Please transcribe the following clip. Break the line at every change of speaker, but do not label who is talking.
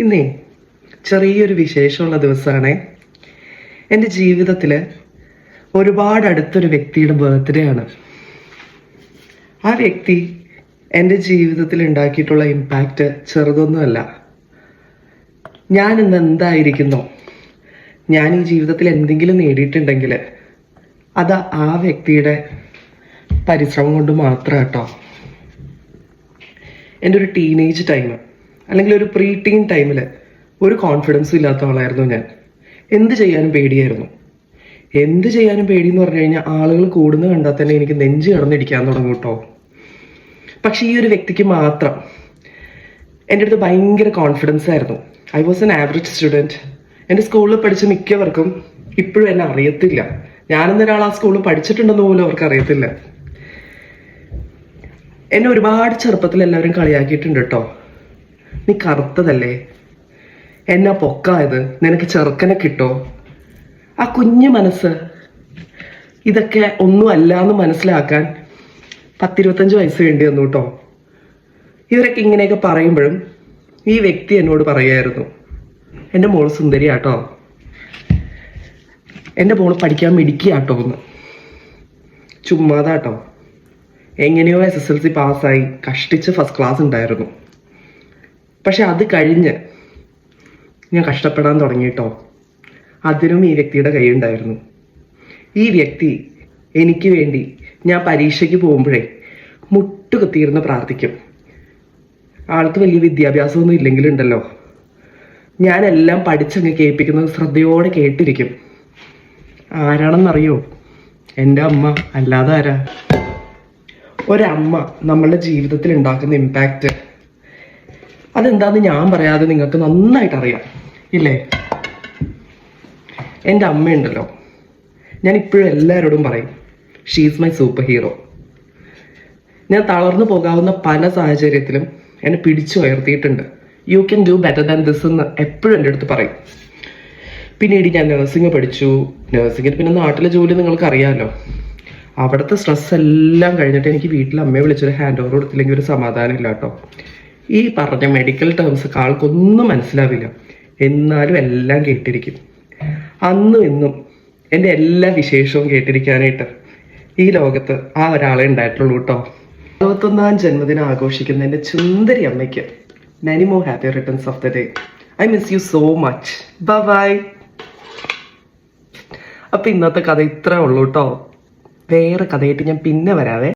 ഇന്നേ ചെറിയൊരു വിശേഷമുള്ള ദിവസമാണ്. എൻ്റെ ജീവിതത്തിൽ ഒരുപാട് അടുത്തൊരു വ്യക്തിയുടെ ബർത്ത്ഡേ ആണ്. ആ വ്യക്തി എൻ്റെ ജീവിതത്തിൽ ഉണ്ടാക്കിയിട്ടുള്ള ഇമ്പാക്റ്റ് ചെറുതൊന്നുമല്ല. ഞാൻ ഇന്ന് എന്തായിരിക്കുന്നോ, ഞാൻ ഈ ജീവിതത്തിൽ എന്തെങ്കിലും നേടിയിട്ടുണ്ടെങ്കിൽ അത് ആ വ്യക്തിയുടെ പരിശ്രമം കൊണ്ട് മാത്രം കേട്ടോ. എൻ്റെ ഒരു ടീനേജ് ടൈം അല്ലെങ്കിൽ ഒരു പ്രീ ടീൻ ടൈമിൽ ഒരു കോൺഫിഡൻസും ഇല്ലാത്ത ആളായിരുന്നു ഞാൻ. എന്ത് ചെയ്യാനും പേടിയായിരുന്നു. എന്ത് ചെയ്യാനും പേടി എന്ന് പറഞ്ഞു കഴിഞ്ഞാൽ ആളുകൾ കൂടുന്ന കണ്ടാൽ തന്നെ എനിക്ക് നെഞ്ച് കിടന്നിരിക്കാൻ തുടങ്ങും കേട്ടോ. പക്ഷെ ഈ ഒരു വ്യക്തിക്ക് മാത്രം എൻ്റെ അടുത്ത് ഭയങ്കര കോൺഫിഡൻസ് ആയിരുന്നു. I was an average student. എൻ്റെ സ്കൂളിൽ പഠിച്ച മിക്കവർക്കും ഇപ്പോഴും എന്നെ അറിയത്തില്ല. ഞാനെന്നൊരാൾ ആ സ്കൂളിൽ പഠിച്ചിട്ടുണ്ടെന്ന് പോലും അവർക്ക് അറിയത്തില്ല. എന്നെ ഒരുപാട് ചെറുപ്പത്തിൽ എല്ലാവരും കളിയാക്കിയിട്ടുണ്ട് കേട്ടോ. നീ കറുത്തതല്ലേ, എന്നാ പൊക്കായത്, നിനക്ക് ചെറുക്കനെ കിട്ടോ. ആ കുഞ്ഞു മനസ്സ് ഇതൊക്കെ ഒന്നും അല്ല എന്ന് മനസ്സിലാക്കാൻ 10-25 വയസ്സ് വേണ്ടി വന്നു കേട്ടോ. ഇവരൊക്കെ ഇങ്ങനെയൊക്കെ പറയുമ്പോഴും ഈ വ്യക്തി എന്നോട് പറയായിരുന്നു, എൻ്റെ മോള് സുന്ദരിയാട്ടോ, എൻ്റെ മോള് പഠിക്കാൻ മിടിക്കുകയാട്ടോ എന്ന്. ചുമ്മാതാട്ടോ. എങ്ങനെയോ SSLC പാസ്സായി കഷ്ടിച്ച് ഫസ്റ്റ് ക്ലാസ് ഉണ്ടായിരുന്നു. പക്ഷെ അത് കഴിഞ്ഞ് ഞാൻ കഷ്ടപ്പെടാൻ തുടങ്ങിയിട്ടോ. അതിനും ഈ വ്യക്തിയുടെ കൈ ഉണ്ടായിരുന്നു. ഈ വ്യക്തി എനിക്ക് വേണ്ടി ഞാൻ പരീക്ഷയ്ക്ക് പോകുമ്പോഴേ മുട്ടുകുത്തിയിരുന്ന് പ്രാർത്ഥിക്കും. ആൾക്ക് വലിയ വിദ്യാഭ്യാസമൊന്നും ഇല്ലെങ്കിലുണ്ടല്ലോ, ഞാനെല്ലാം പഠിച്ചങ്ങ് കേൾപ്പിക്കുന്നത് ശ്രദ്ധയോടെ കേട്ടിരിക്കും. ആരാണെന്നറിയോ? എൻ്റെ അമ്മ. അല്ലാതെ ആരാ? ഒരമ്മ നമ്മളുടെ ജീവിതത്തിൽ ഉണ്ടാക്കുന്ന ഇമ്പാക്റ്റ് അതെന്താന്ന് ഞാൻ പറയാതെ നിങ്ങൾക്ക് നന്നായിട്ട് അറിയാം ഇല്ലേ? എൻ്റെ അമ്മയുണ്ടല്ലോ, ഞാൻ ഇപ്പോഴും എല്ലാവരോടും പറയും, ഷീസ് മൈ സൂപ്പർ ഹീറോ. ഞാൻ തളർന്നു പോകാവുന്ന പല സാഹചര്യത്തിലും എന്നെ പിടിച്ചു ഉയർത്തിയിട്ടുണ്ട്. You can do better than this എന്ന് എപ്പോഴും എൻ്റെ അടുത്ത് പറയും. പിന്നീട് ഞാൻ നഴ്സിംഗ് പഠിച്ചു. നഴ്സിംഗിൽ പിന്നെ നാട്ടിലെ ജോലി നിങ്ങൾക്ക് അറിയാമല്ലോ. അവിടുത്തെ സ്ട്രെസ് എല്ലാം കഴിഞ്ഞിട്ട് എനിക്ക് വീട്ടിൽ അമ്മയെ വിളിച്ചൊരു ഹാൻഡ് ഓവർ കൊടുത്തില്ലെങ്കിൽ ഒരു സമാധാനം ഇല്ല കേട്ടോ. ഈ പറഞ്ഞ മെഡിക്കൽ ടേംസ് ഒക്കെ ആൾക്കൊന്നും മനസ്സിലാവില്ല, എന്നാലും എല്ലാം കേട്ടിരിക്കും. അന്നും ഇന്നും എൻ്റെ എല്ലാ വിശേഷവും കേട്ടിരിക്കാനായിട്ട് ഈ ലോകത്ത് ആ ഒരാളെ ഉണ്ടായിട്ടുള്ളൂ കേട്ടോ. 61ാം ജന്മദിനം ആഘോഷിക്കുന്ന എൻ്റെ സുന്ദരി അമ്മയ്ക്ക് many more happy returns of the day. I miss you so much. Bye. അപ്പം ഇന്നത്തെ കഥ ഇത്രേ ഉള്ളൂ കേട്ടോ. വേറെ കഥയായിട്ട് ഞാൻ പിന്നെ വരാവേ.